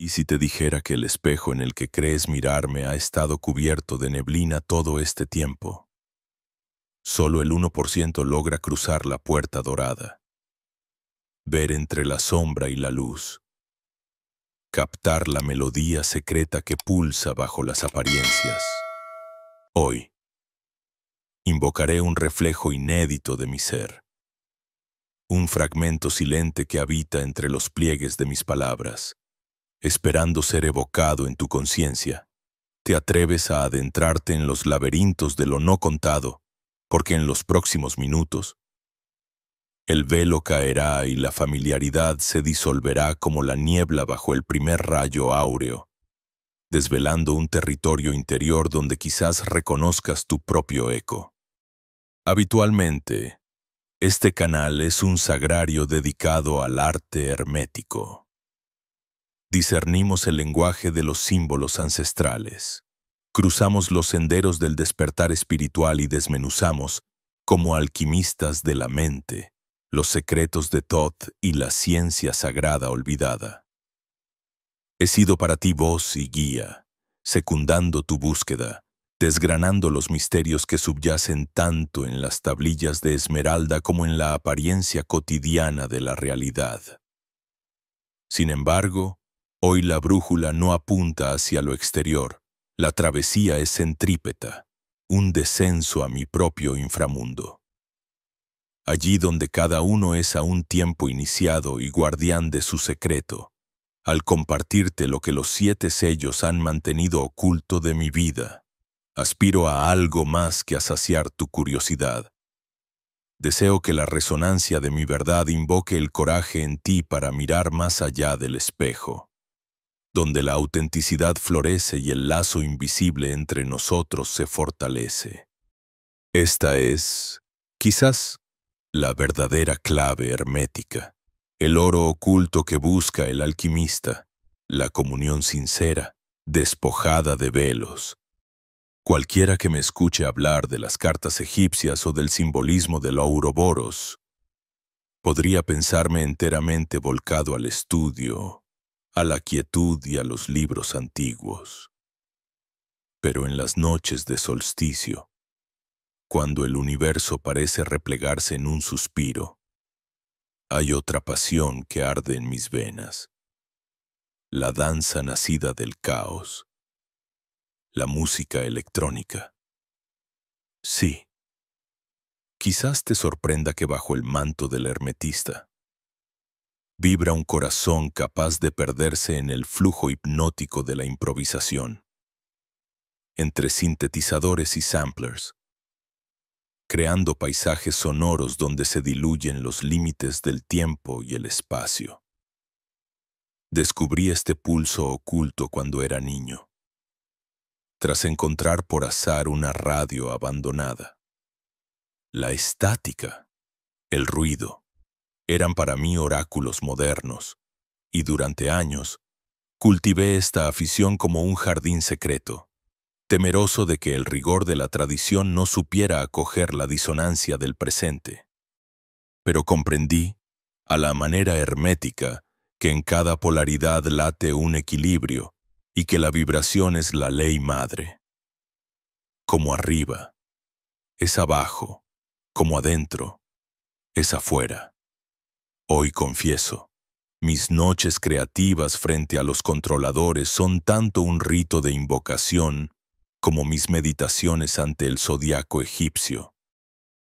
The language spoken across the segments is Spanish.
¿Y si te dijera que el espejo en el que crees mirarme ha estado cubierto de neblina todo este tiempo? Solo el 1% logra cruzar la puerta dorada, ver entre la sombra y la luz, captar la melodía secreta que pulsa bajo las apariencias. Hoy, invocaré un reflejo inédito de mi ser, un fragmento silente que habita entre los pliegues de mis palabras, esperando ser evocado en tu conciencia. Te atreves a adentrarte en los laberintos de lo no contado, porque en los próximos minutos, el velo caerá y la familiaridad se disolverá como la niebla bajo el primer rayo áureo, desvelando un territorio interior donde quizás reconozcas tu propio eco. Habitualmente, este canal es un sagrario dedicado al arte hermético. Discernimos el lenguaje de los símbolos ancestrales. Cruzamos los senderos del despertar espiritual y desmenuzamos, como alquimistas de la mente, los secretos de Thoth y la ciencia sagrada olvidada. He sido para ti voz y guía, secundando tu búsqueda, desgranando los misterios que subyacen tanto en las tablillas de esmeralda como en la apariencia cotidiana de la realidad. Sin embargo, hoy la brújula no apunta hacia lo exterior. La travesía es centrípeta, un descenso a mi propio inframundo. Allí donde cada uno es a un tiempo iniciado y guardián de su secreto, al compartirte lo que los 7 sellos han mantenido oculto de mi vida, aspiro a algo más que a saciar tu curiosidad. Deseo que la resonancia de mi verdad invoque el coraje en ti para mirar más allá del espejo, donde la autenticidad florece y el lazo invisible entre nosotros se fortalece. Esta es, quizás, la verdadera clave hermética, el oro oculto que busca el alquimista, la comunión sincera, despojada de velos. Cualquiera que me escuche hablar de las cartas egipcias o del simbolismo del Ouroboros, podría pensarme enteramente volcado al estudio, a la quietud y a los libros antiguos. Pero en las noches de solsticio, cuando el universo parece replegarse en un suspiro, hay otra pasión que arde en mis venas, la danza nacida del caos, la música electrónica. Sí, quizás te sorprenda que bajo el manto del hermetista vibra un corazón capaz de perderse en el flujo hipnótico de la improvisación, entre sintetizadores y samplers, creando paisajes sonoros donde se diluyen los límites del tiempo y el espacio. Descubrí este pulso oculto cuando era niño, tras encontrar por azar una radio abandonada. La estática, el ruido, eran para mí oráculos modernos, y durante años cultivé esta afición como un jardín secreto, temeroso de que el rigor de la tradición no supiera acoger la disonancia del presente. Pero comprendí, a la manera hermética, que en cada polaridad late un equilibrio y que la vibración es la ley madre. Como arriba, es abajo, como adentro, es afuera. Hoy confieso, mis noches creativas frente a los controladores son tanto un rito de invocación como mis meditaciones ante el zodiaco egipcio.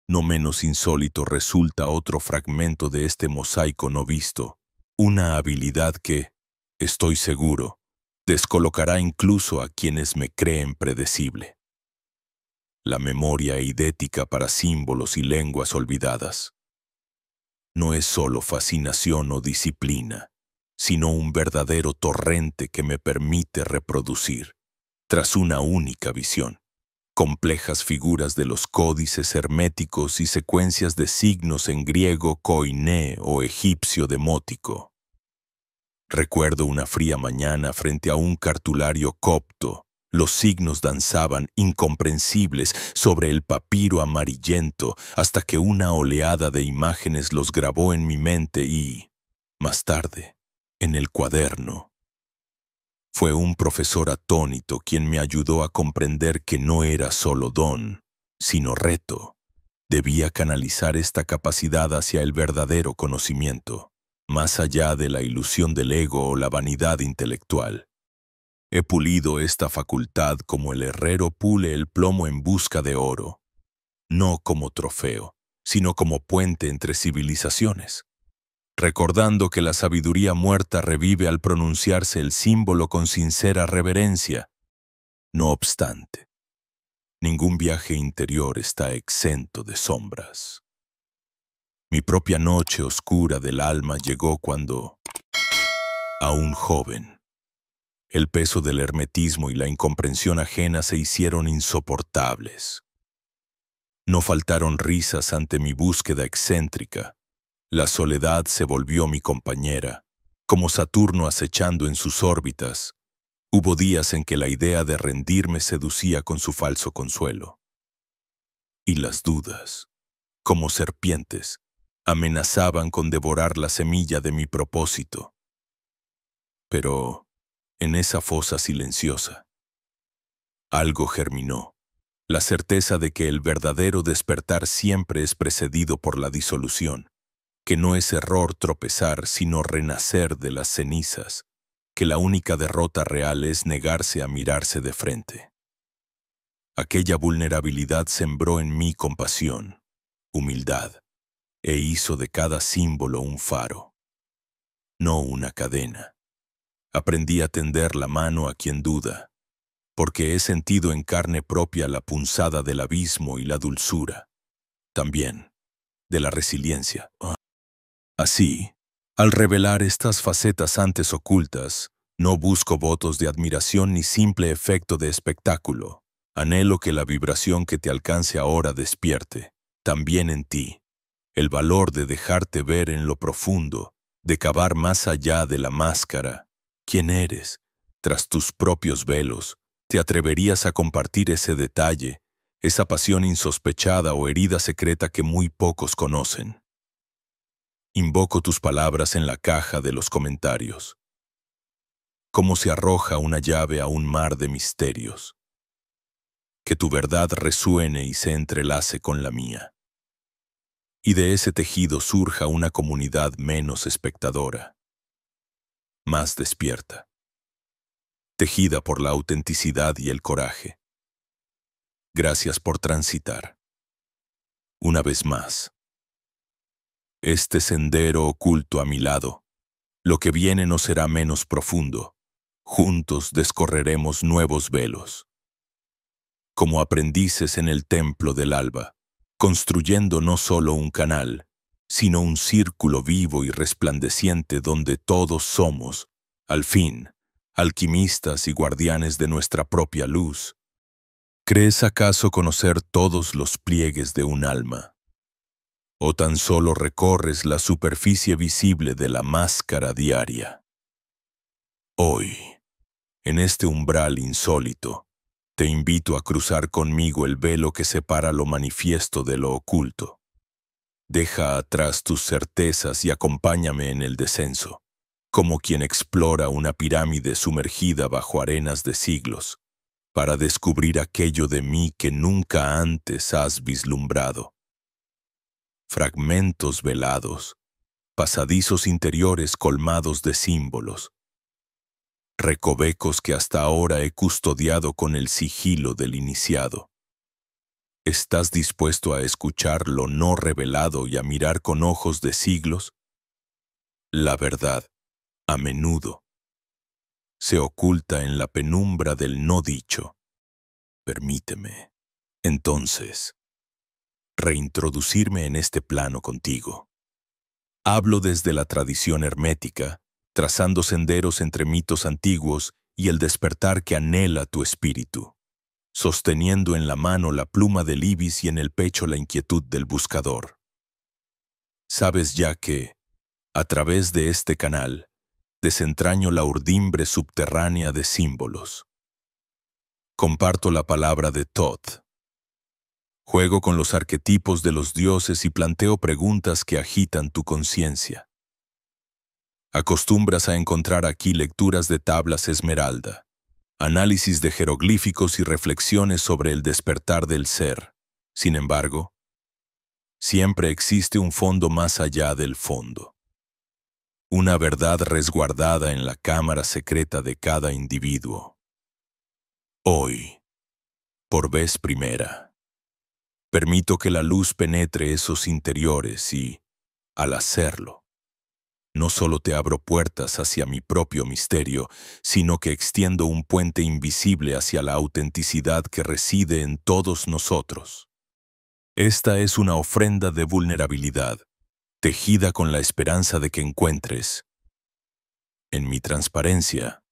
No menos insólito resulta otro fragmento de este mosaico no visto, una habilidad que, estoy seguro, descolocará incluso a quienes me creen predecible. La memoria eidética para símbolos y lenguas olvidadas. No es solo fascinación o disciplina, sino un verdadero torrente que me permite reproducir, tras una única visión, complejas figuras de los códices herméticos y secuencias de signos en griego koiné o egipcio demótico. Recuerdo una fría mañana frente a un cartulario copto. Los signos danzaban incomprensibles sobre el papiro amarillento hasta que una oleada de imágenes los grabó en mi mente y, más tarde, en el cuaderno, Fue un profesor atónito quien me ayudó a comprender que no era solo don, sino reto. Debía canalizar esta capacidad hacia el verdadero conocimiento, más allá de la ilusión del ego o la vanidad intelectual. He pulido esta facultad como el herrero pule el plomo en busca de oro, no como trofeo, sino como puente entre civilizaciones, recordando que la sabiduría muerta revive al pronunciarse el símbolo con sincera reverencia. No obstante, ningún viaje interior está exento de sombras. Mi propia noche oscura del alma llegó cuando, aún joven, el peso del hermetismo y la incomprensión ajena se hicieron insoportables. No faltaron risas ante mi búsqueda excéntrica. La soledad se volvió mi compañera, como Saturno acechando en sus órbitas. Hubo días en que la idea de rendirme seducía con su falso consuelo. Y las dudas, como serpientes, amenazaban con devorar la semilla de mi propósito. Pero, en esa fosa silenciosa, algo germinó, la certeza de que el verdadero despertar siempre es precedido por la disolución, que no es error tropezar sino renacer de las cenizas, que la única derrota real es negarse a mirarse de frente. Aquella vulnerabilidad sembró en mí compasión, humildad, e hizo de cada símbolo un faro, no una cadena. Aprendí a tender la mano a quien duda, porque he sentido en carne propia la punzada del abismo y la dulzura, también, de la resiliencia. Así, al revelar estas facetas antes ocultas, no busco votos de admiración ni simple efecto de espectáculo. Anhelo que la vibración que te alcance ahora despierte, también en ti, el valor de dejarte ver en lo profundo, de cavar más allá de la máscara. ¿Quién eres? Tras tus propios velos, ¿te atreverías a compartir ese detalle, esa pasión insospechada o herida secreta que muy pocos conocen? Invoco tus palabras en la caja de los comentarios. Cómo se arroja una llave a un mar de misterios. Que tu verdad resuene y se entrelace con la mía. Y de ese tejido surja una comunidad menos espectadora, más despierta, tejida por la autenticidad y el coraje. Gracias por transitar. Una vez más. Este sendero oculto a mi lado, lo que viene no será menos profundo. Juntos descorreremos nuevos velos. Como aprendices en el templo del alba, construyendo no solo un canal, sino un círculo vivo y resplandeciente donde todos somos, al fin, alquimistas y guardianes de nuestra propia luz. ¿Crees acaso conocer todos los pliegues de un alma? ¿O tan solo recorres la superficie visible de la máscara diaria? Hoy, en este umbral insólito, te invito a cruzar conmigo el velo que separa lo manifiesto de lo oculto. Deja atrás tus certezas y acompáñame en el descenso, como quien explora una pirámide sumergida bajo arenas de siglos, para descubrir aquello de mí que nunca antes has vislumbrado. Fragmentos velados, pasadizos interiores colmados de símbolos, recovecos que hasta ahora he custodiado con el sigilo del iniciado. ¿Estás dispuesto a escuchar lo no revelado y a mirar con ojos de siglos? La verdad, a menudo, se oculta en la penumbra del no dicho. Permíteme, entonces, reintroducirme en este plano contigo. Hablo desde la tradición hermética, trazando senderos entre mitos antiguos y el despertar que anhela tu espíritu, sosteniendo en la mano la pluma del ibis y en el pecho la inquietud del buscador. Sabes ya que, a través de este canal, desentraño la urdimbre subterránea de símbolos. Comparto la palabra de Thoth. Juego con los arquetipos de los dioses y planteo preguntas que agitan tu conciencia. Acostumbras a encontrar aquí lecturas de tablas esmeralda, análisis de jeroglíficos y reflexiones sobre el despertar del ser. Sin embargo, siempre existe un fondo más allá del fondo. Una verdad resguardada en la cámara secreta de cada individuo. Hoy, por vez primera, permito que la luz penetre esos interiores y, al hacerlo, no solo te abro puertas hacia mi propio misterio, sino que extiendo un puente invisible hacia la autenticidad que reside en todos nosotros. Esta es una ofrenda de vulnerabilidad, tejida con la esperanza de que encuentres, en mi transparencia,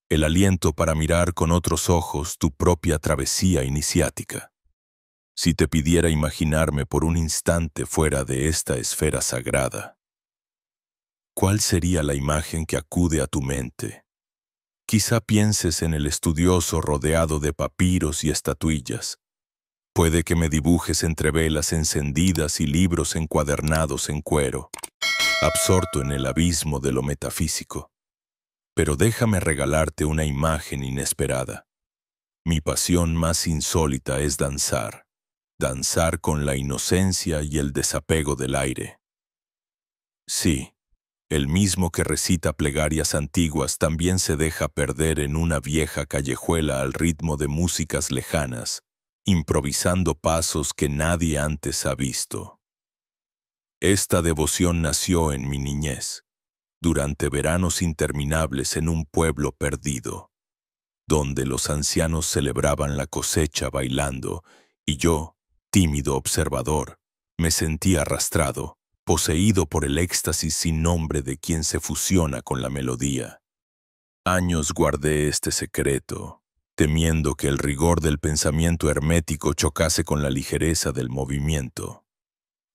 el aliento para mirar con otros ojos tu propia travesía iniciática. Si te pidiera imaginarme por un instante fuera de esta esfera sagrada, ¿cuál sería la imagen que acude a tu mente? Quizá pienses en el estudioso rodeado de papiros y estatuillas. Puede que me dibujes entre velas encendidas y libros encuadernados en cuero, absorto en el abismo de lo metafísico. Pero déjame regalarte una imagen inesperada. Mi pasión más insólita es danzar. Danzar con la inocencia y el desapego del aire. Sí. El mismo que recita plegarias antiguas también se deja perder en una vieja callejuela al ritmo de músicas lejanas, improvisando pasos que nadie antes ha visto. Esta devoción nació en mi niñez, durante veranos interminables en un pueblo perdido, donde los ancianos celebraban la cosecha bailando y yo, tímido observador, me sentía arrastrado, poseído por el éxtasis sin nombre de quien se fusiona con la melodía. Años guardé este secreto, temiendo que el rigor del pensamiento hermético chocase con la ligereza del movimiento.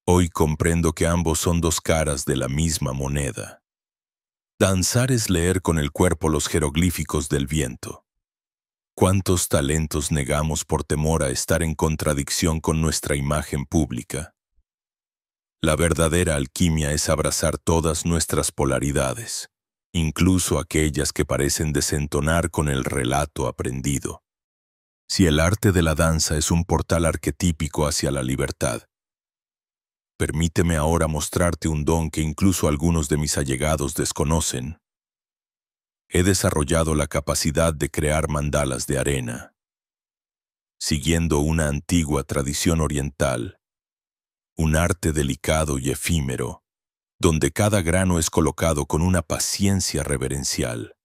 Hoy comprendo que ambos son dos caras de la misma moneda. Danzar es leer con el cuerpo los jeroglíficos del viento. ¿Cuántos talentos negamos por temor a estar en contradicción con nuestra imagen pública? La verdadera alquimia es abrazar todas nuestras polaridades, incluso aquellas que parecen desentonar con el relato aprendido. Si el arte de la danza es un portal arquetípico hacia la libertad, permíteme ahora mostrarte un don que incluso algunos de mis allegados desconocen. He desarrollado la capacidad de crear mandalas de arena. Siguiendo una antigua tradición oriental, un arte delicado y efímero, donde cada grano es colocado con una paciencia reverencial,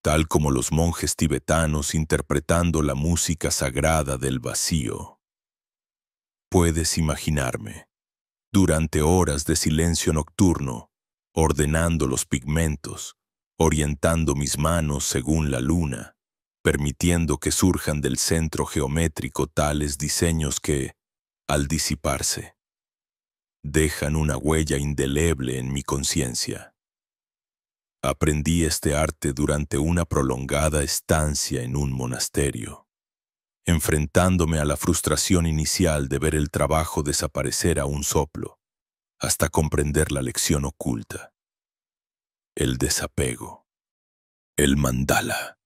tal como los monjes tibetanos interpretando la música sagrada del vacío. Puedes imaginarme, durante horas de silencio nocturno, ordenando los pigmentos, orientando mis manos según la luna, permitiendo que surjan del centro geométrico tales diseños que, al disiparse, dejan una huella indeleble en mi conciencia. Aprendí este arte durante una prolongada estancia en un monasterio, enfrentándome a la frustración inicial de ver el trabajo desaparecer a un soplo, hasta comprender la lección oculta. El desapego. El mandala,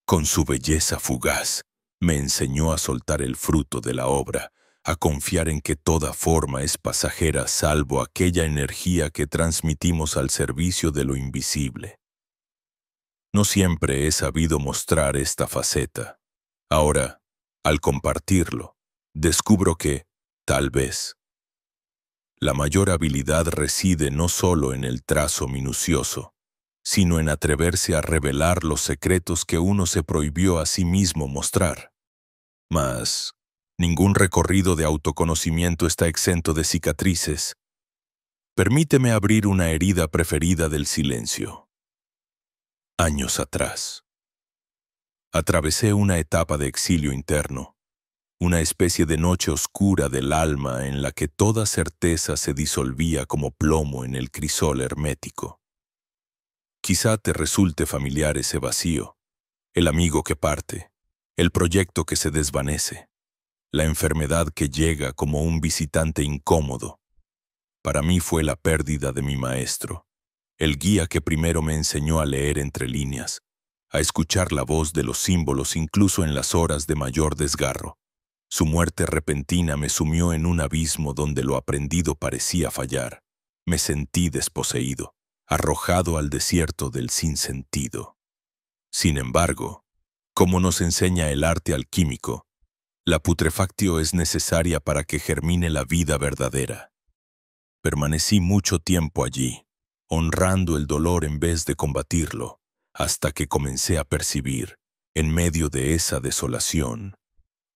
con su belleza fugaz, me enseñó a soltar el fruto de la obra, a confiar en que toda forma es pasajera salvo aquella energía que transmitimos al servicio de lo invisible. No siempre he sabido mostrar esta faceta. Ahora, al compartirlo, descubro que, tal vez, la mayor habilidad reside no solo en el trazo minucioso, sino en atreverse a revelar los secretos que uno se prohibió a sí mismo mostrar. Mas ningún recorrido de autoconocimiento está exento de cicatrices. Permíteme abrir una herida preferida del silencio. Años atrás, atravesé una etapa de exilio interno, una especie de noche oscura del alma en la que toda certeza se disolvía como plomo en el crisol hermético. Quizá te resulte familiar ese vacío, el amigo que parte, el proyecto que se desvanece, la enfermedad que llega como un visitante incómodo. Para mí fue la pérdida de mi maestro, el guía que primero me enseñó a leer entre líneas, a escuchar la voz de los símbolos incluso en las horas de mayor desgarro. Su muerte repentina me sumió en un abismo donde lo aprendido parecía fallar. Me sentí desposeído, arrojado al desierto del sinsentido. Sin embargo, como nos enseña el arte alquímico, la putrefactio es necesaria para que germine la vida verdadera. Permanecí mucho tiempo allí, honrando el dolor en vez de combatirlo, hasta que comencé a percibir, en medio de esa desolación,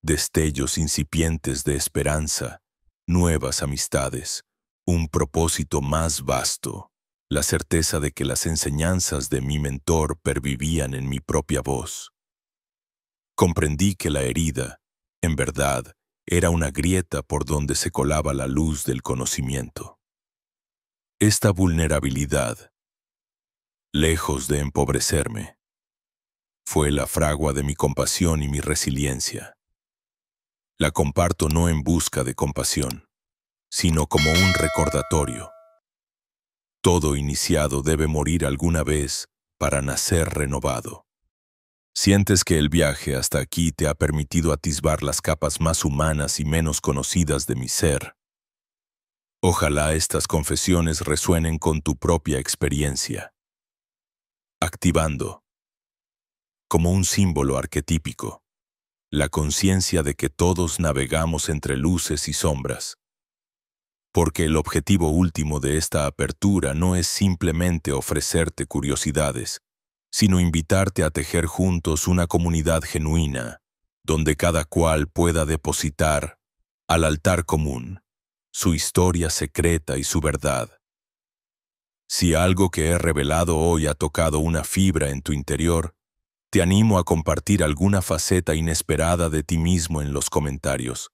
destellos incipientes de esperanza, nuevas amistades, un propósito más vasto, la certeza de que las enseñanzas de mi mentor pervivían en mi propia voz. Comprendí que la herida, en verdad, era una grieta por donde se colaba la luz del conocimiento. Esta vulnerabilidad, lejos de empobrecerme, fue la fragua de mi compasión y mi resiliencia. La comparto no en busca de compasión, sino como un recordatorio. Todo iniciado debe morir alguna vez para nacer renovado. ¿Sientes que el viaje hasta aquí te ha permitido atisbar las capas más humanas y menos conocidas de mi ser? Ojalá estas confesiones resuenen con tu propia experiencia. Activando, como un símbolo arquetípico, la conciencia de que todos navegamos entre luces y sombras. Porque el objetivo último de esta apertura no es simplemente ofrecerte curiosidades, sino invitarte a tejer juntos una comunidad genuina, donde cada cual pueda depositar, al altar común, su historia secreta y su verdad. Si algo que he revelado hoy ha tocado una fibra en tu interior, te animo a compartir alguna faceta inesperada de ti mismo en los comentarios.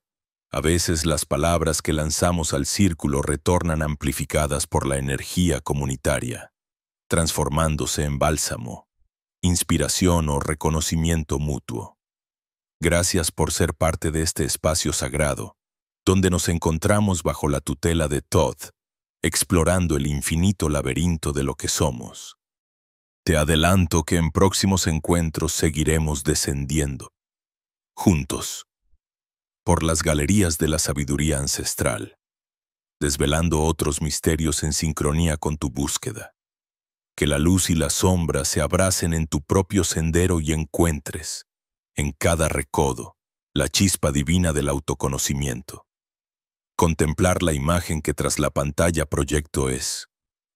A veces las palabras que lanzamos al círculo retornan amplificadas por la energía comunitaria, transformándose en bálsamo, inspiración o reconocimiento mutuo. Gracias por ser parte de este espacio sagrado, donde nos encontramos bajo la tutela de Thoth, explorando el infinito laberinto de lo que somos. Te adelanto que en próximos encuentros seguiremos descendiendo, juntos, por las galerías de la sabiduría ancestral, desvelando otros misterios en sincronía con tu búsqueda. Que la luz y la sombra se abracen en tu propio sendero y encuentres, en cada recodo, la chispa divina del autoconocimiento. Contemplar la imagen que tras la pantalla proyecto es,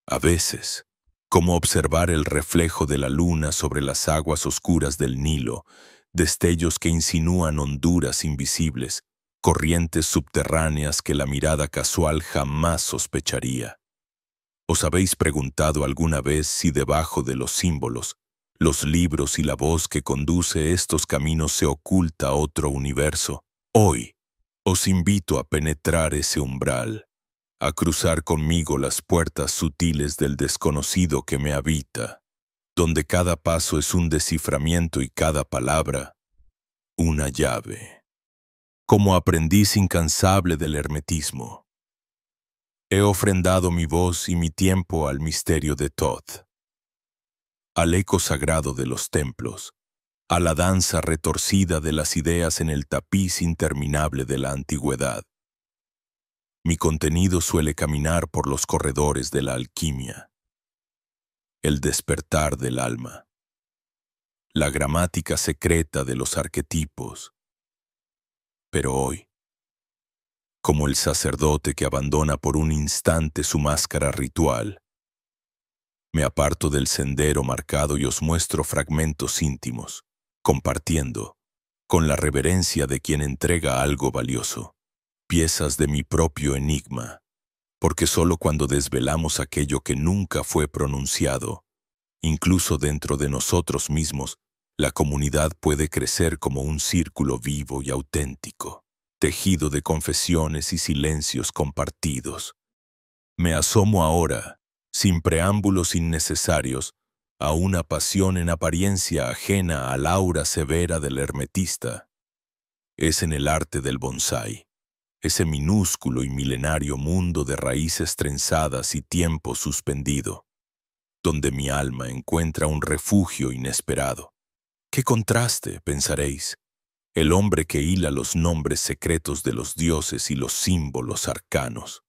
a veces, como observar el reflejo de la luna sobre las aguas oscuras del Nilo, destellos que insinúan honduras invisibles, corrientes subterráneas que la mirada casual jamás sospecharía. ¿Os habéis preguntado alguna vez si debajo de los símbolos, los libros y la voz que conduce estos caminos se oculta otro universo? Hoy, os invito a penetrar ese umbral, a cruzar conmigo las puertas sutiles del desconocido que me habita, donde cada paso es un desciframiento y cada palabra, una llave. Como aprendiz incansable del hermetismo, he ofrendado mi voz y mi tiempo al misterio de Thoth, al eco sagrado de los templos, a la danza retorcida de las ideas en el tapiz interminable de la antigüedad. Mi contenido suele caminar por los corredores de la alquimia, el despertar del alma, la gramática secreta de los arquetipos. Pero hoy, como el sacerdote que abandona por un instante su máscara ritual, me aparto del sendero marcado y os muestro fragmentos íntimos, compartiendo, con la reverencia de quien entrega algo valioso, piezas de mi propio enigma, porque solo cuando desvelamos aquello que nunca fue pronunciado, incluso dentro de nosotros mismos, la comunidad puede crecer como un círculo vivo y auténtico, tejido de confesiones y silencios compartidos. Me asomo ahora, sin preámbulos innecesarios, a una pasión en apariencia ajena al aura severa del hermetista. Es en el arte del bonsái, ese minúsculo y milenario mundo de raíces trenzadas y tiempo suspendido, donde mi alma encuentra un refugio inesperado. ¡Qué contraste!, pensaréis. El hombre que hila los nombres secretos de los dioses y los símbolos arcanos,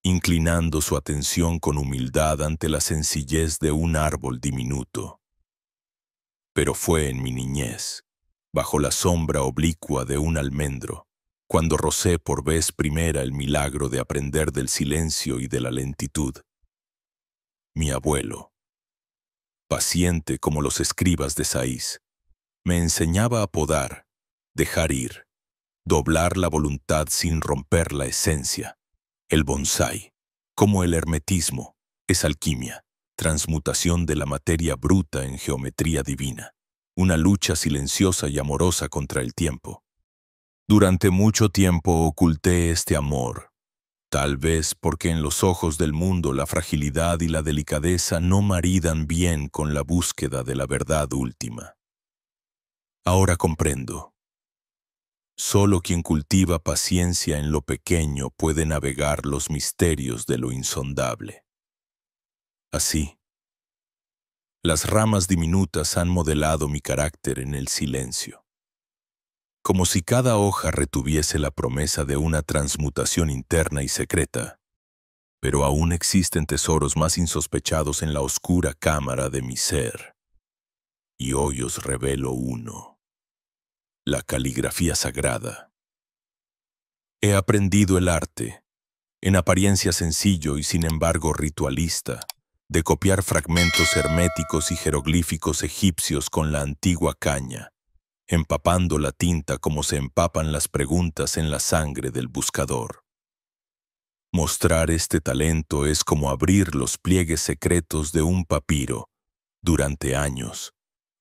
inclinando su atención con humildad ante la sencillez de un árbol diminuto. Pero fue en mi niñez, bajo la sombra oblicua de un almendro, cuando rocé por vez primera el milagro de aprender del silencio y de la lentitud. Mi abuelo, paciente como los escribas de Sahís, me enseñaba a podar, dejar ir, doblar la voluntad sin romper la esencia. El bonsái, como el hermetismo, es alquimia, transmutación de la materia bruta en geometría divina, una lucha silenciosa y amorosa contra el tiempo. Durante mucho tiempo oculté este amor, tal vez porque en los ojos del mundo la fragilidad y la delicadeza no maridan bien con la búsqueda de la verdad última. Ahora comprendo. Solo quien cultiva paciencia en lo pequeño puede navegar los misterios de lo insondable. Así, las ramas diminutas han modelado mi carácter en el silencio, como si cada hoja retuviese la promesa de una transmutación interna y secreta. Pero aún existen tesoros más insospechados en la oscura cámara de mi ser. Y hoy os revelo uno. La caligrafía sagrada. He aprendido el arte, en apariencia sencillo y sin embargo ritualista, de copiar fragmentos herméticos y jeroglíficos egipcios con la antigua caña, empapando la tinta como se empapan las preguntas en la sangre del buscador. Mostrar este talento es como abrir los pliegues secretos de un papiro. Durante años,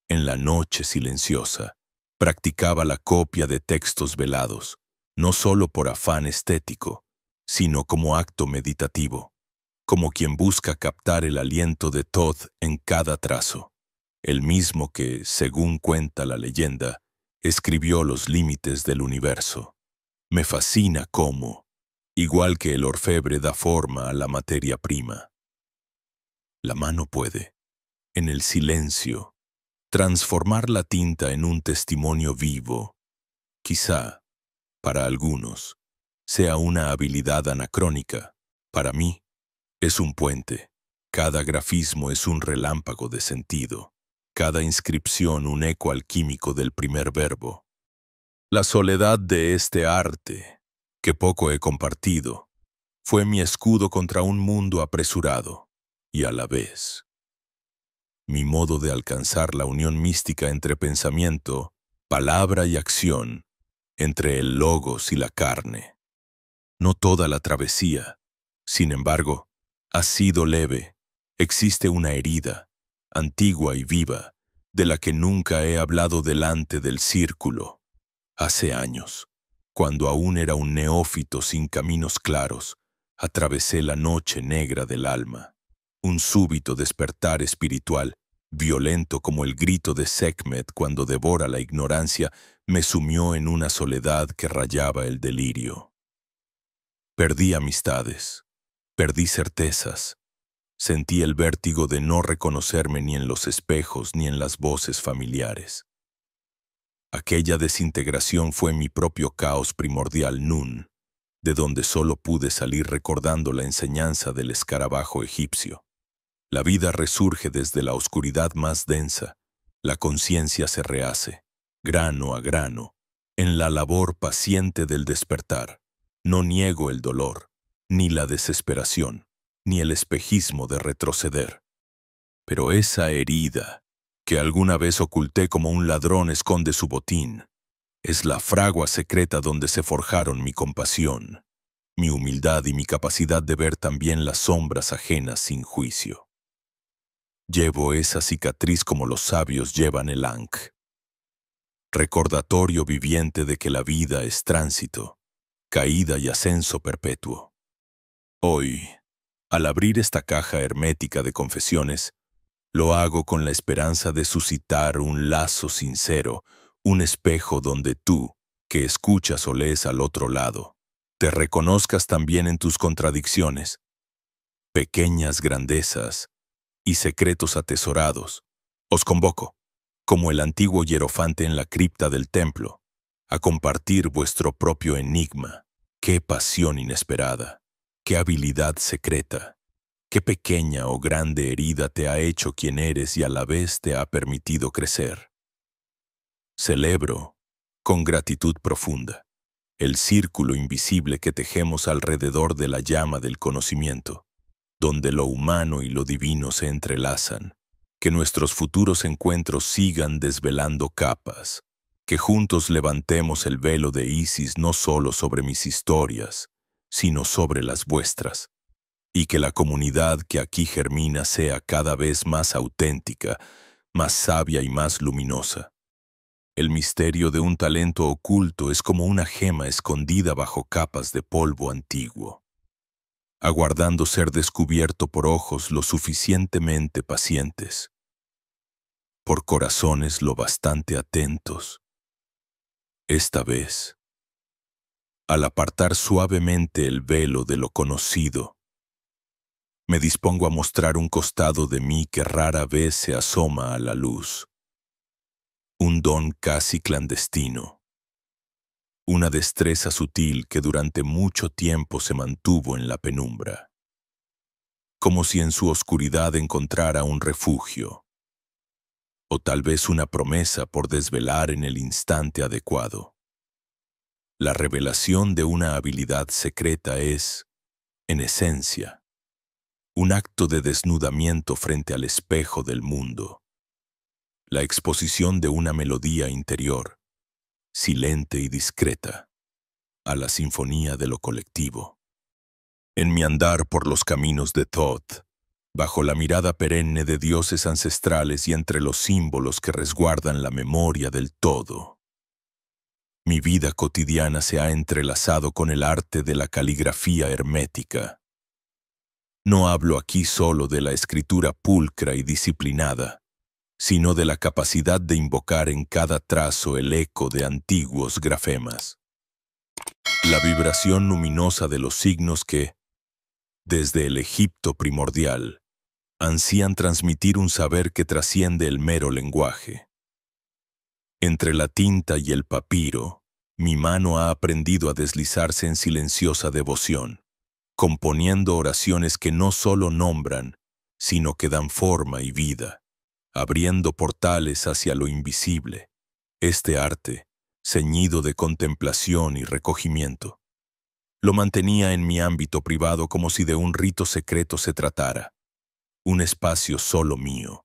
en la noche silenciosa, practicaba la copia de textos velados, no solo por afán estético, sino como acto meditativo, como quien busca captar el aliento de Thoth en cada trazo, el mismo que, según cuenta la leyenda, escribió los límites del universo. Me fascina cómo, igual que el orfebre da forma a la materia prima, la mano puede, en el silencio, transformar la tinta en un testimonio vivo. Quizá, para algunos, sea una habilidad anacrónica. Para mí, es un puente. Cada grafismo es un relámpago de sentido. Cada inscripción un eco alquímico del primer verbo. La soledad de este arte, que poco he compartido, fue mi escudo contra un mundo apresurado, y a la vez mi modo de alcanzar la unión mística entre pensamiento, palabra y acción, entre el logos y la carne. No toda la travesía, sin embargo, ha sido leve. Existe una herida, antigua y viva, de la que nunca he hablado delante del círculo. Hace años, cuando aún era un neófito sin caminos claros, atravesé la noche negra del alma. Un súbito despertar espiritual, violento como el grito de Sekhmet cuando devora la ignorancia, me sumió en una soledad que rayaba el delirio. Perdí amistades, perdí certezas, sentí el vértigo de no reconocerme ni en los espejos ni en las voces familiares. Aquella desintegración fue mi propio caos primordial Nun, de donde solo pude salir recordando la enseñanza del escarabajo egipcio. La vida resurge desde la oscuridad más densa, la conciencia se rehace, grano a grano, en la labor paciente del despertar. No niego el dolor, ni la desesperación, ni el espejismo de retroceder. Pero esa herida, que alguna vez oculté como un ladrón esconde su botín, es la fragua secreta donde se forjaron mi compasión, mi humildad y mi capacidad de ver también las sombras ajenas sin juicio. Llevo esa cicatriz como los sabios llevan el ankh, recordatorio viviente de que la vida es tránsito, caída y ascenso perpetuo. Hoy, al abrir esta caja hermética de confesiones, lo hago con la esperanza de suscitar un lazo sincero, un espejo donde tú, que escuchas o lees al otro lado, te reconozcas también en tus contradicciones, pequeñas grandezas, y secretos atesorados, os convoco, como el antiguo hierofante en la cripta del templo, a compartir vuestro propio enigma. ¡Qué pasión inesperada! ¡Qué habilidad secreta! ¡Qué pequeña o grande herida te ha hecho quien eres y a la vez te ha permitido crecer! Celebro, con gratitud profunda, el círculo invisible que tejemos alrededor de la llama del conocimiento, donde lo humano y lo divino se entrelazan. Que nuestros futuros encuentros sigan desvelando capas, que juntos levantemos el velo de Isis no solo sobre mis historias, sino sobre las vuestras, y que la comunidad que aquí germina sea cada vez más auténtica, más sabia y más luminosa. El misterio de un talento oculto es como una gema escondida bajo capas de polvo antiguo, aguardando ser descubierto por ojos lo suficientemente pacientes, por corazones lo bastante atentos. Esta vez, al apartar suavemente el velo de lo conocido, me dispongo a mostrar un costado de mí que rara vez se asoma a la luz, un don casi clandestino, una destreza sutil que durante mucho tiempo se mantuvo en la penumbra, como si en su oscuridad encontrara un refugio, o tal vez una promesa por desvelar en el instante adecuado. La revelación de una habilidad secreta es, en esencia, un acto de desnudamiento frente al espejo del mundo, la exposición de una melodía interior, silente y discreta, a la sinfonía de lo colectivo. En mi andar por los caminos de Thoth, bajo la mirada perenne de dioses ancestrales y entre los símbolos que resguardan la memoria del todo, mi vida cotidiana se ha entrelazado con el arte de la caligrafía hermética. No hablo aquí solo de la escritura pulcra y disciplinada, sino de la capacidad de invocar en cada trazo el eco de antiguos grafemas. La vibración luminosa de los signos que, desde el Egipto primordial, ansían transmitir un saber que trasciende el mero lenguaje. Entre la tinta y el papiro, mi mano ha aprendido a deslizarse en silenciosa devoción, componiendo oraciones que no solo nombran, sino que dan forma y vida, abriendo portales hacia lo invisible. Este arte, ceñido de contemplación y recogimiento, lo mantenía en mi ámbito privado como si de un rito secreto se tratara, un espacio solo mío,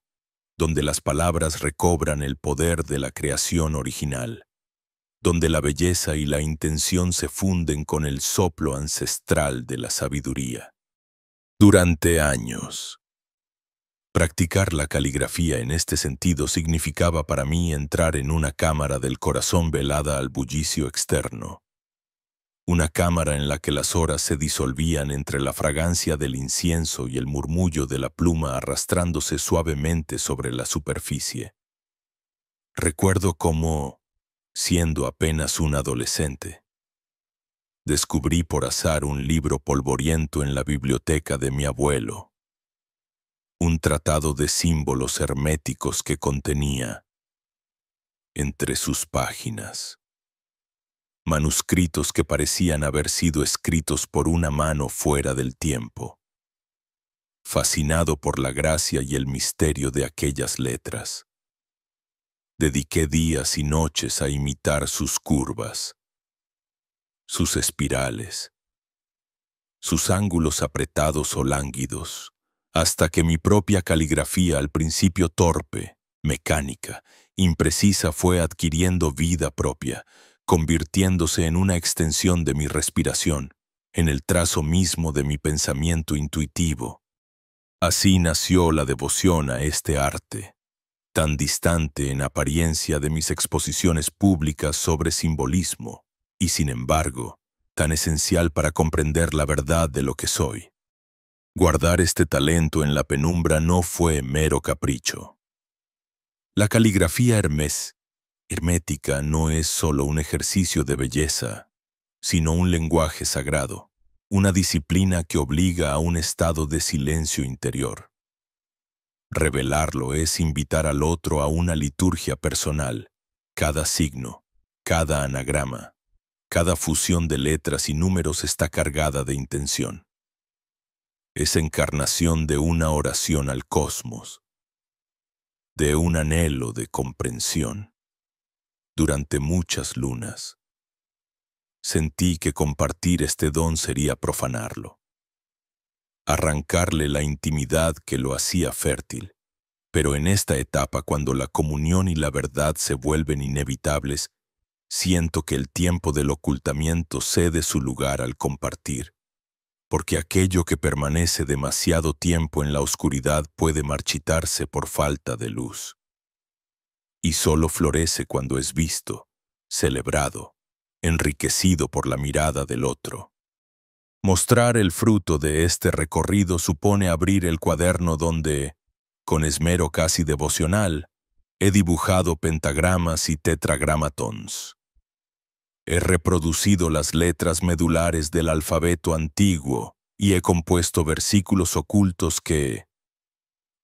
donde las palabras recobran el poder de la creación original, donde la belleza y la intención se funden con el soplo ancestral de la sabiduría. Durante años, practicar la caligrafía en este sentido significaba para mí entrar en una cámara del corazón velada al bullicio externo, una cámara en la que las horas se disolvían entre la fragancia del incienso y el murmullo de la pluma arrastrándose suavemente sobre la superficie. Recuerdo cómo, siendo apenas un adolescente, descubrí por azar un libro polvoriento en la biblioteca de mi abuelo, un tratado de símbolos herméticos que contenía, entre sus páginas, manuscritos que parecían haber sido escritos por una mano fuera del tiempo. Fascinado por la gracia y el misterio de aquellas letras, dediqué días y noches a imitar sus curvas, sus espirales, sus ángulos apretados o lánguidos, hasta que mi propia caligrafía, al principio torpe, mecánica, imprecisa, fue adquiriendo vida propia, convirtiéndose en una extensión de mi respiración, en el trazo mismo de mi pensamiento intuitivo. Así nació la devoción a este arte, tan distante en apariencia de mis exposiciones públicas sobre simbolismo, y sin embargo, tan esencial para comprender la verdad de lo que soy. Guardar este talento en la penumbra no fue mero capricho. La caligrafía hermética no es solo un ejercicio de belleza, sino un lenguaje sagrado, una disciplina que obliga a un estado de silencio interior. Revelarlo es invitar al otro a una liturgia personal. Cada signo, cada anagrama, cada fusión de letras y números está cargada de intención. Es encarnación de una oración al cosmos, de un anhelo de comprensión. Durante muchas lunas, sentí que compartir este don sería profanarlo, arrancarle la intimidad que lo hacía fértil. Pero en esta etapa, cuando la comunión y la verdad se vuelven inevitables, siento que el tiempo del ocultamiento cede su lugar al compartir, porque aquello que permanece demasiado tiempo en la oscuridad puede marchitarse por falta de luz. Y solo florece cuando es visto, celebrado, enriquecido por la mirada del otro. Mostrar el fruto de este recorrido supone abrir el cuaderno donde, con esmero casi devocional, he dibujado pentagramas y tetragramatons. He reproducido las letras medulares del alfabeto antiguo y he compuesto versículos ocultos que,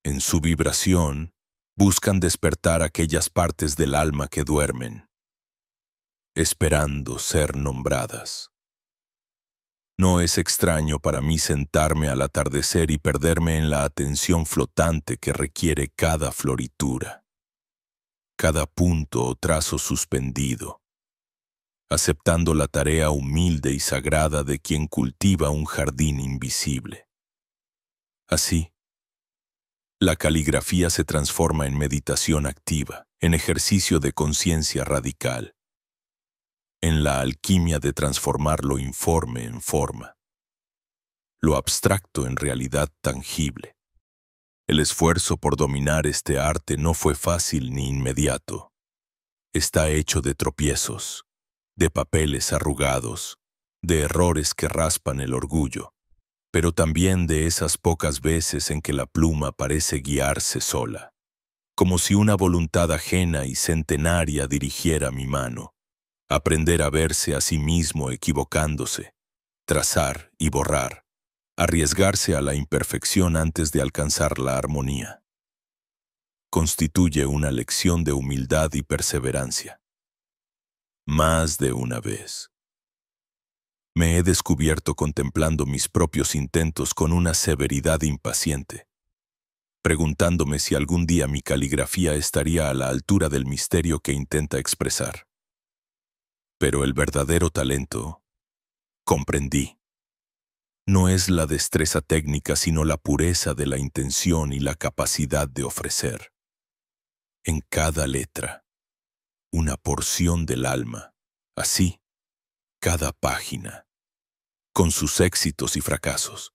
en su vibración, buscan despertar aquellas partes del alma que duermen, esperando ser nombradas. No es extraño para mí sentarme al atardecer y perderme en la atención flotante que requiere cada floritura, cada punto o trazo suspendido, aceptando la tarea humilde y sagrada de quien cultiva un jardín invisible. Así, la caligrafía se transforma en meditación activa, en ejercicio de conciencia radical, en la alquimia de transformar lo informe en forma, lo abstracto en realidad tangible. El esfuerzo por dominar este arte no fue fácil ni inmediato. Está hecho de tropiezos, de papeles arrugados, de errores que raspan el orgullo, pero también de esas pocas veces en que la pluma parece guiarse sola, como si una voluntad ajena y centenaria dirigiera mi mano. Aprender a verse a sí mismo equivocándose, trazar y borrar, arriesgarse a la imperfección antes de alcanzar la armonía. Constituye una lección de humildad y perseverancia. Más de una vez me he descubierto contemplando mis propios intentos con una severidad impaciente, preguntándome si algún día mi caligrafía estaría a la altura del misterio que intenta expresar. Pero el verdadero talento, comprendí, no es la destreza técnica, sino la pureza de la intención y la capacidad de ofrecer. En cada letra, una porción del alma, así, cada página, con sus éxitos y fracasos,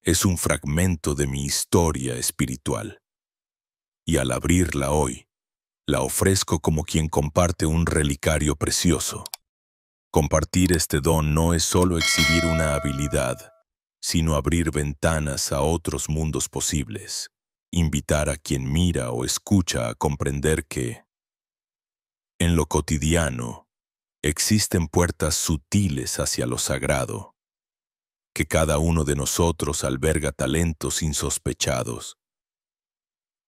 es un fragmento de mi historia espiritual. Y al abrirla hoy, la ofrezco como quien comparte un relicario precioso. Compartir este don no es solo exhibir una habilidad, sino abrir ventanas a otros mundos posibles, invitar a quien mira o escucha a comprender que, en lo cotidiano, existen puertas sutiles hacia lo sagrado, que cada uno de nosotros alberga talentos insospechados,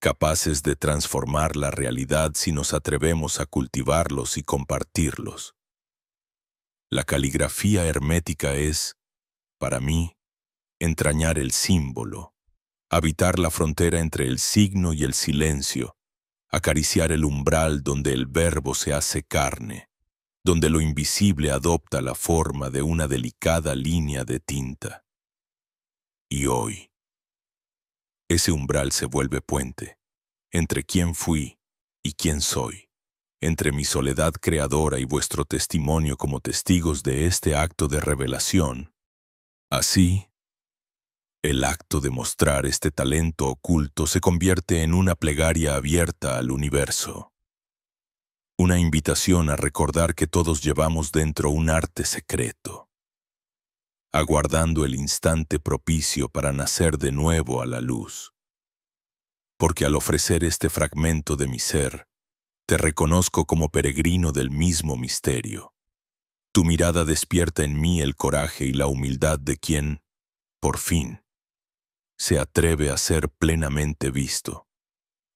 capaces de transformar la realidad si nos atrevemos a cultivarlos y compartirlos. La caligrafía hermética es, para mí, entrañar el símbolo, habitar la frontera entre el signo y el silencio, acariciar el umbral donde el verbo se hace carne, donde lo invisible adopta la forma de una delicada línea de tinta. Y hoy, ese umbral se vuelve puente entre quién fui y quién soy, entre mi soledad creadora y vuestro testimonio como testigos de este acto de revelación. Así, el acto de mostrar este talento oculto se convierte en una plegaria abierta al universo, una invitación a recordar que todos llevamos dentro un arte secreto, aguardando el instante propicio para nacer de nuevo a la luz. Porque al ofrecer este fragmento de mi ser, te reconozco como peregrino del mismo misterio. Tu mirada despierta en mí el coraje y la humildad de quien, por fin, se atreve a ser plenamente visto,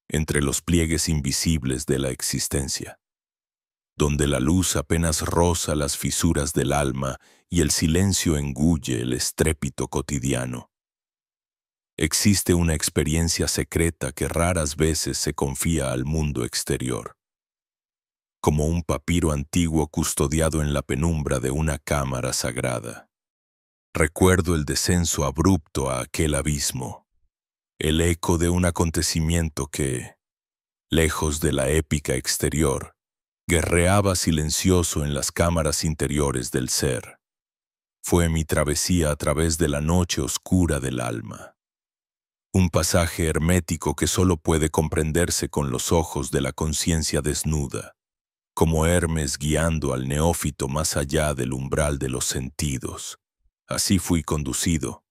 entre los pliegues invisibles de la existencia, donde la luz apenas roza las fisuras del alma y el silencio engulle el estrépito cotidiano. Existe una experiencia secreta que raras veces se confía al mundo exterior, como un papiro antiguo custodiado en la penumbra de una cámara sagrada. Recuerdo el descenso abrupto a aquel abismo, el eco de un acontecimiento que, lejos de la épica exterior, guerreaba silencioso en las cámaras interiores del ser. Fue mi travesía a través de la noche oscura del alma. Un pasaje hermético que solo puede comprenderse con los ojos de la conciencia desnuda, como Hermes guiando al neófito más allá del umbral de los sentidos. Así fui conducido,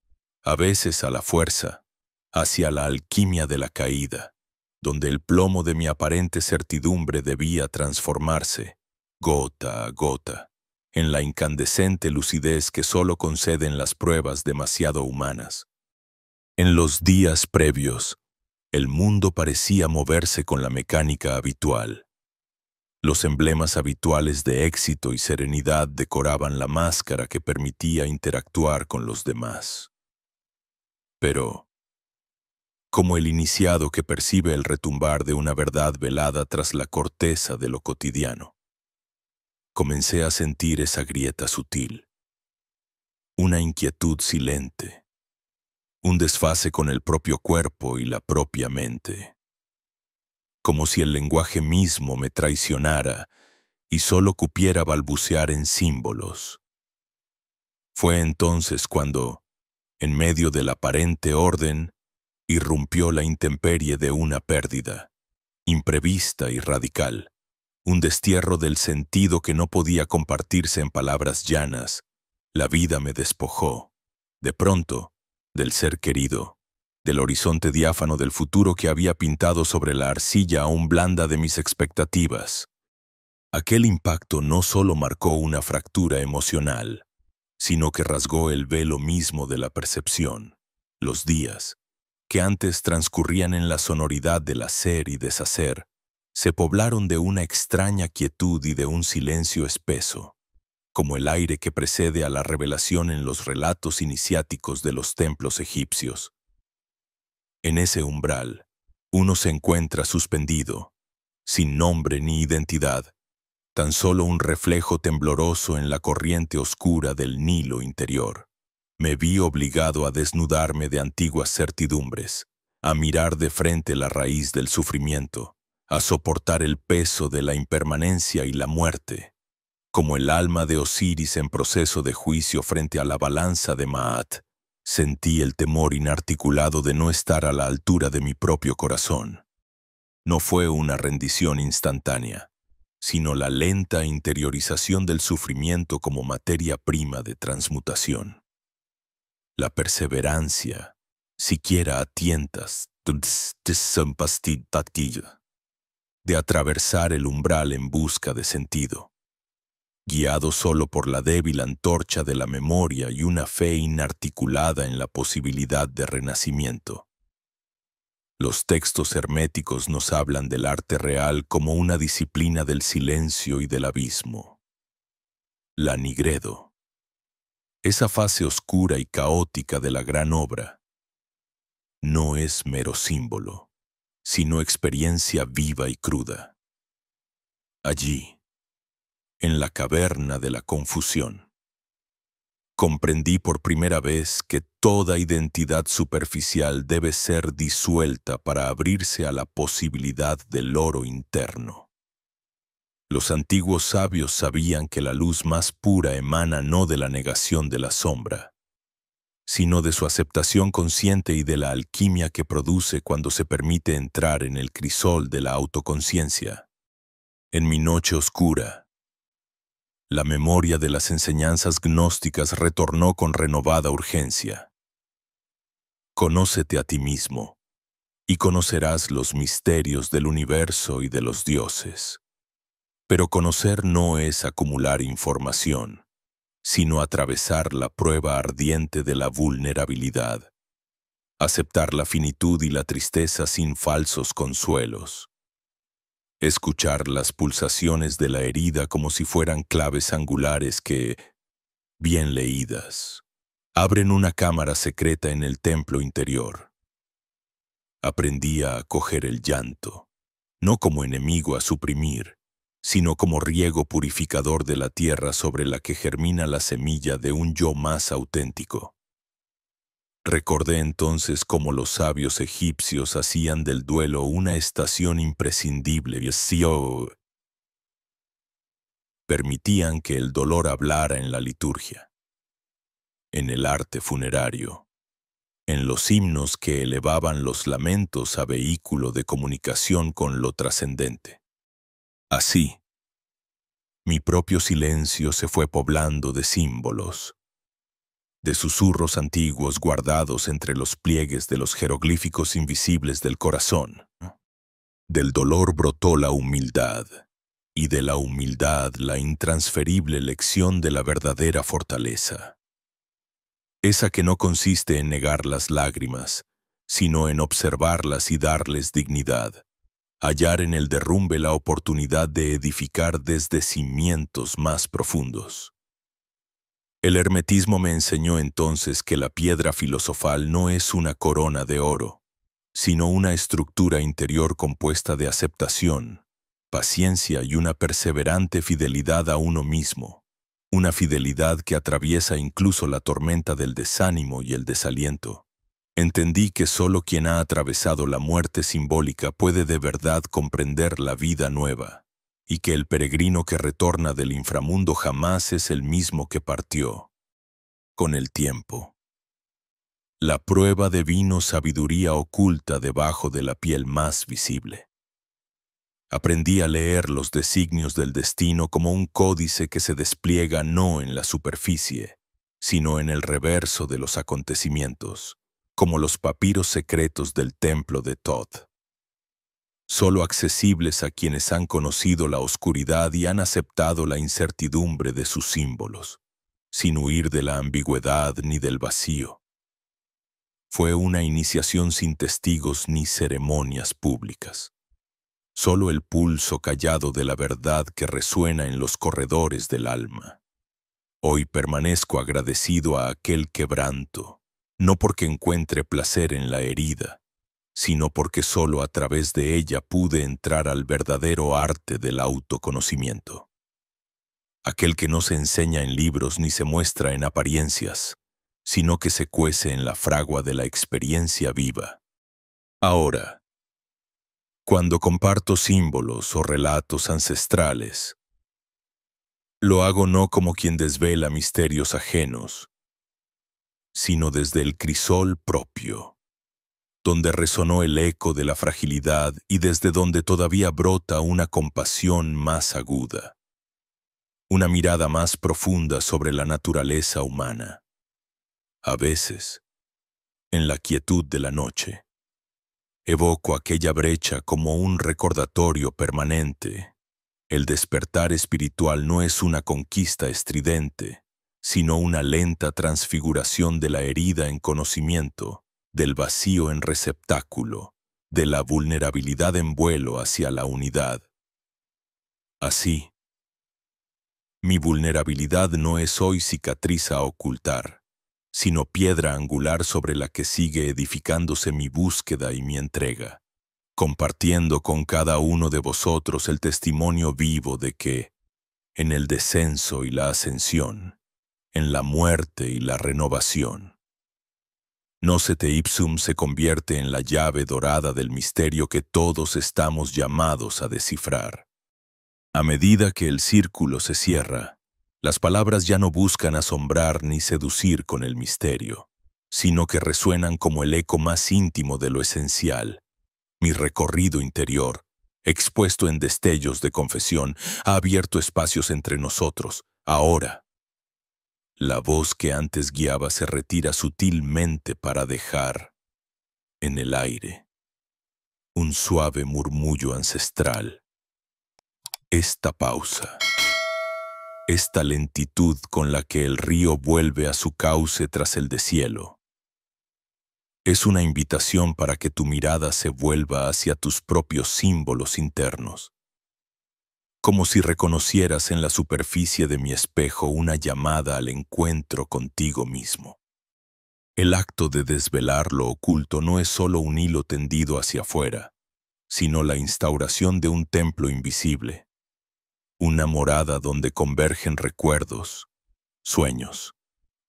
a veces a la fuerza, hacia la alquimia de la caída, donde el plomo de mi aparente certidumbre debía transformarse, gota a gota, en la incandescente lucidez que solo conceden las pruebas demasiado humanas. En los días previos, el mundo parecía moverse con la mecánica habitual. Los emblemas habituales de éxito y serenidad decoraban la máscara que permitía interactuar con los demás. Pero, como el iniciado que percibe el retumbar de una verdad velada tras la corteza de lo cotidiano, comencé a sentir esa grieta sutil, una inquietud silente, un desfase con el propio cuerpo y la propia mente, como si el lenguaje mismo me traicionara y solo cupiera balbucear en símbolos. Fue entonces cuando, en medio del aparente orden, irrumpió la intemperie de una pérdida, imprevista y radical, un destierro del sentido que no podía compartirse en palabras llanas. La vida me despojó, de pronto, del ser querido, del horizonte diáfano del futuro que había pintado sobre la arcilla aún blanda de mis expectativas. Aquel impacto no solo marcó una fractura emocional, sino que rasgó el velo mismo de la percepción. Los días, que antes transcurrían en la sonoridad del hacer y deshacer, se poblaron de una extraña quietud y de un silencio espeso, como el aire que precede a la revelación en los relatos iniciáticos de los templos egipcios. En ese umbral, uno se encuentra suspendido, sin nombre ni identidad, tan solo un reflejo tembloroso en la corriente oscura del Nilo interior. Me vi obligado a desnudarme de antiguas certidumbres, a mirar de frente la raíz del sufrimiento, a soportar el peso de la impermanencia y la muerte, como el alma de Osiris en proceso de juicio frente a la balanza de Maat. Sentí el temor inarticulado de no estar a la altura de mi propio corazón. No fue una rendición instantánea, sino la lenta interiorización del sufrimiento como materia prima de transmutación. La perseverancia, siquiera a tientas, de atravesar el umbral en busca de sentido, guiado solo por la débil antorcha de la memoria y una fe inarticulada en la posibilidad de renacimiento. Los textos herméticos nos hablan del arte real como una disciplina del silencio y del abismo. La nigredo, esa fase oscura y caótica de la gran obra, no es mero símbolo, sino experiencia viva y cruda. Allí, en la caverna de la confusión, comprendí por primera vez que toda identidad superficial debe ser disuelta para abrirse a la posibilidad del oro interno. Los antiguos sabios sabían que la luz más pura emana no de la negación de la sombra, sino de su aceptación consciente y de la alquimia que produce cuando se permite entrar en el crisol de la autoconciencia. En mi noche oscura, la memoria de las enseñanzas gnósticas retornó con renovada urgencia. Conócete a ti mismo, y conocerás los misterios del universo y de los dioses. Pero conocer no es acumular información, sino atravesar la prueba ardiente de la vulnerabilidad. aceptar la finitud y la tristeza sin falsos consuelos, escuchar las pulsaciones de la herida como si fueran claves angulares que, bien leídas, abren una cámara secreta en el templo interior. Aprendí a acoger el llanto, no como enemigo a suprimir, sino como riego purificador de la tierra sobre la que germina la semilla de un yo más auténtico. Recordé entonces cómo los sabios egipcios hacían del duelo una estación imprescindible y permitían que el dolor hablara en la liturgia, en el arte funerario, en los himnos que elevaban los lamentos a vehículo de comunicación con lo trascendente. Así, mi propio silencio se fue poblando de símbolos, de susurros antiguos guardados entre los pliegues de los jeroglíficos invisibles del corazón. Del dolor brotó la humildad, y de la humildad la intransferible lección de la verdadera fortaleza. Esa que no consiste en negar las lágrimas, sino en observarlas y darles dignidad. Hallar en el derrumbe la oportunidad de edificar desde cimientos más profundos. El hermetismo me enseñó entonces que la piedra filosofal no es una corona de oro, sino una estructura interior compuesta de aceptación, paciencia y una perseverante fidelidad a uno mismo, una fidelidad que atraviesa incluso la tormenta del desánimo y el desaliento. Entendí que solo quien ha atravesado la muerte simbólica puede de verdad comprender la vida nueva, y que el peregrino que retorna del inframundo jamás es el mismo que partió. Con el tiempo, la prueba de vino sabiduría oculta debajo de la piel más visible. Aprendí a leer los designios del destino como un códice que se despliega no en la superficie, sino en el reverso de los acontecimientos, como los papiros secretos del templo de Thoth, solo accesibles a quienes han conocido la oscuridad y han aceptado la incertidumbre de sus símbolos, sin huir de la ambigüedad ni del vacío. Fue una iniciación sin testigos ni ceremonias públicas, solo el pulso callado de la verdad que resuena en los corredores del alma. Hoy permanezco agradecido a aquel quebranto, no porque encuentre placer en la herida, sino porque solo a través de ella pude entrar al verdadero arte del autoconocimiento. Aquel que no se enseña en libros ni se muestra en apariencias, sino que se cuece en la fragua de la experiencia viva. Ahora, cuando comparto símbolos o relatos ancestrales, lo hago no como quien desvela misterios ajenos, sino desde el crisol propio, donde resonó el eco de la fragilidad y desde donde todavía brota una compasión más aguda, una mirada más profunda sobre la naturaleza humana. A veces, en la quietud de la noche, evoco aquella brecha como un recordatorio permanente. El despertar espiritual no es una conquista estridente, sino una lenta transfiguración de la herida en conocimiento, del vacío en receptáculo, de la vulnerabilidad en vuelo hacia la unidad. Así, mi vulnerabilidad no es hoy cicatriz a ocultar, sino piedra angular sobre la que sigue edificándose mi búsqueda y mi entrega, compartiendo con cada uno de vosotros el testimonio vivo de que, en el descenso y la ascensión, en la muerte y la renovación, Nocete Ipsum se convierte en la llave dorada del misterio que todos estamos llamados a descifrar. A medida que el círculo se cierra, las palabras ya no buscan asombrar ni seducir con el misterio, sino que resuenan como el eco más íntimo de lo esencial. Mi recorrido interior, expuesto en destellos de confesión, ha abierto espacios entre nosotros. Ahora, la voz que antes guiaba se retira sutilmente para dejar, en el aire, un suave murmullo ancestral. Esta pausa, esta lentitud con la que el río vuelve a su cauce tras el deshielo, Es una invitación para que tu mirada se vuelva hacia tus propios símbolos internos, como si reconocieras en la superficie de mi espejo una llamada al encuentro contigo mismo. El acto de desvelar lo oculto no es solo un hilo tendido hacia afuera, sino la instauración de un templo invisible, una morada donde convergen recuerdos, sueños,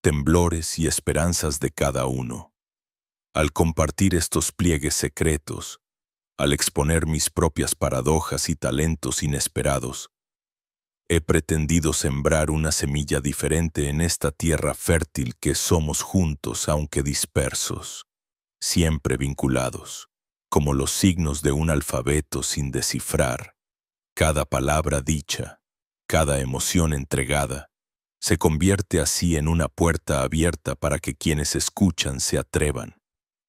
temblores y esperanzas de cada uno. Al compartir estos pliegues secretos, al exponer mis propias paradojas y talentos inesperados, he pretendido sembrar una semilla diferente en esta tierra fértil que somos juntos aunque dispersos, siempre vinculados, como los signos de un alfabeto sin descifrar. Cada palabra dicha, cada emoción entregada, se convierte así en una puerta abierta para que quienes escuchan se atrevan,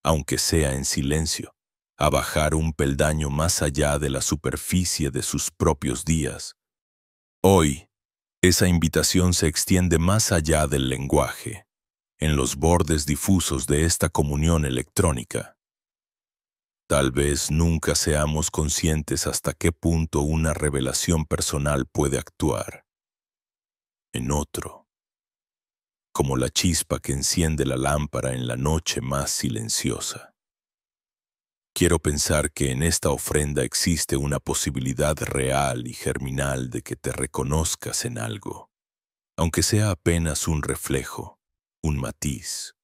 aunque sea en silencio, a bajar un peldaño más allá de la superficie de sus propios días. Hoy, esa invitación se extiende más allá del lenguaje, en los bordes difusos de esta comunión electrónica. Tal vez nunca seamos conscientes hasta qué punto una revelación personal puede actuar en otro, como la chispa que enciende la lámpara en la noche más silenciosa. Quiero pensar que en esta ofrenda existe una posibilidad real y germinal de que te reconozcas en algo, aunque sea apenas un reflejo, un matiz,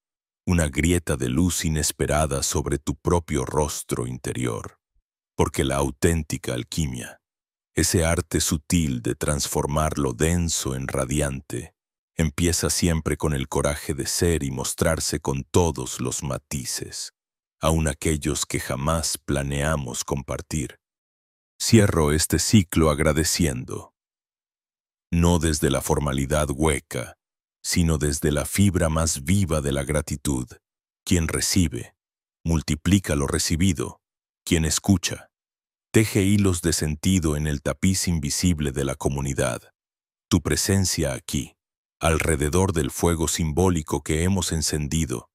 una grieta de luz inesperada sobre tu propio rostro interior, porque la auténtica alquimia, ese arte sutil de transformar lo denso en radiante, empieza siempre con el coraje de ser y mostrarse con todos los matices, aun aquellos que jamás planeamos compartir. Cierro este ciclo agradeciendo, no desde la formalidad hueca, sino desde la fibra más viva de la gratitud. Quien recibe, multiplica lo recibido. Quien escucha, teje hilos de sentido en el tapiz invisible de la comunidad. Tu presencia aquí, alrededor del fuego simbólico que hemos encendido,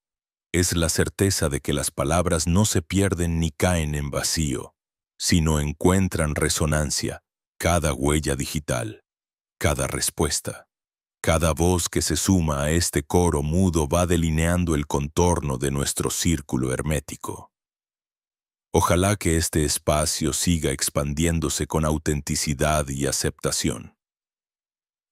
es la certeza de que las palabras no se pierden ni caen en vacío, sino encuentran resonancia, cada huella digital, cada respuesta. Cada voz que se suma a este coro mudo va delineando el contorno de nuestro círculo hermético. Ojalá que este espacio siga expandiéndose con autenticidad y aceptación,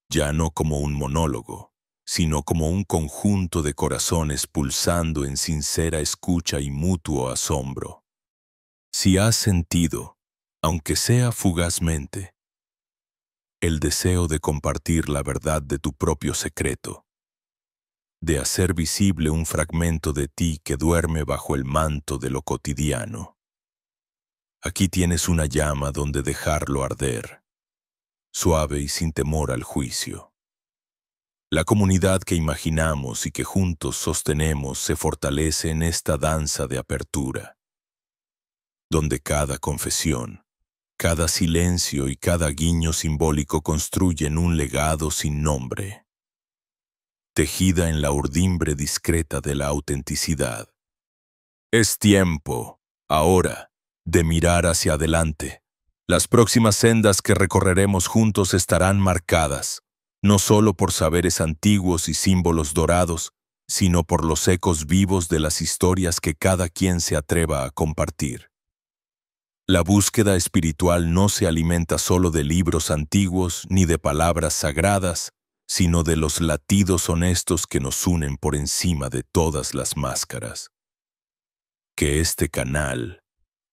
ya no como un monólogo, sino como un conjunto de corazones pulsando en sincera escucha y mutuo asombro. Si has sentido, aunque sea fugazmente, el deseo de compartir la verdad de tu propio secreto, de hacer visible un fragmento de ti que duerme bajo el manto de lo cotidiano, aquí tienes una llama donde dejarlo arder, suave y sin temor al juicio. La comunidad que imaginamos y que juntos sostenemos se fortalece en esta danza de apertura, donde cada confesión, cada silencio y cada guiño simbólico construyen un legado sin nombre, tejida en la urdimbre discreta de la autenticidad. Es tiempo, ahora, de mirar hacia adelante. Las próximas sendas que recorreremos juntos estarán marcadas, no solo por saberes antiguos y símbolos dorados, sino por los ecos vivos de las historias que cada quien se atreva a compartir. La búsqueda espiritual no se alimenta solo de libros antiguos ni de palabras sagradas, sino de los latidos honestos que nos unen por encima de todas las máscaras. Que este canal,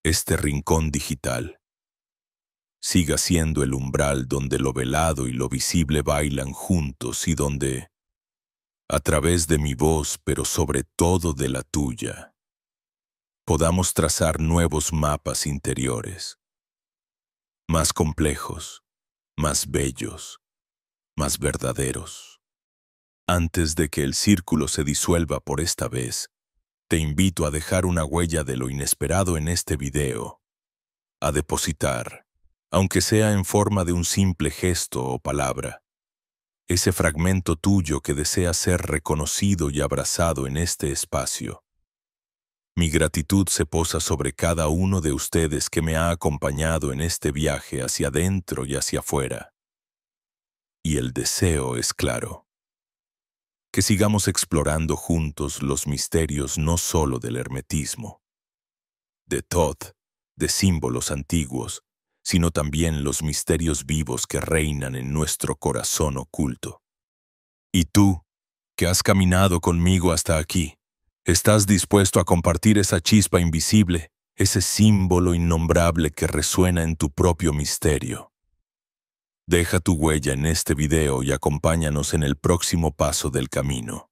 este rincón digital, siga siendo el umbral donde lo velado y lo visible bailan juntos y donde, a través de mi voz, pero sobre todo de la tuya, podamos trazar nuevos mapas interiores, más complejos, más bellos, más verdaderos. Antes de que el círculo se disuelva por esta vez, te invito a dejar una huella de lo inesperado en este video, a depositar, aunque sea en forma de un simple gesto o palabra, ese fragmento tuyo que desea ser reconocido y abrazado en este espacio. Mi gratitud se posa sobre cada uno de ustedes que me ha acompañado en este viaje hacia adentro y hacia afuera. Y el deseo es claro: que sigamos explorando juntos los misterios no solo del hermetismo, de Thoth, de símbolos antiguos, sino también los misterios vivos que reinan en nuestro corazón oculto. Y tú, que has caminado conmigo hasta aquí, ¿estás dispuesto a compartir esa chispa invisible, ese símbolo innombrable que resuena en tu propio misterio? Deja tu huella en este video y acompáñanos en el próximo paso del camino.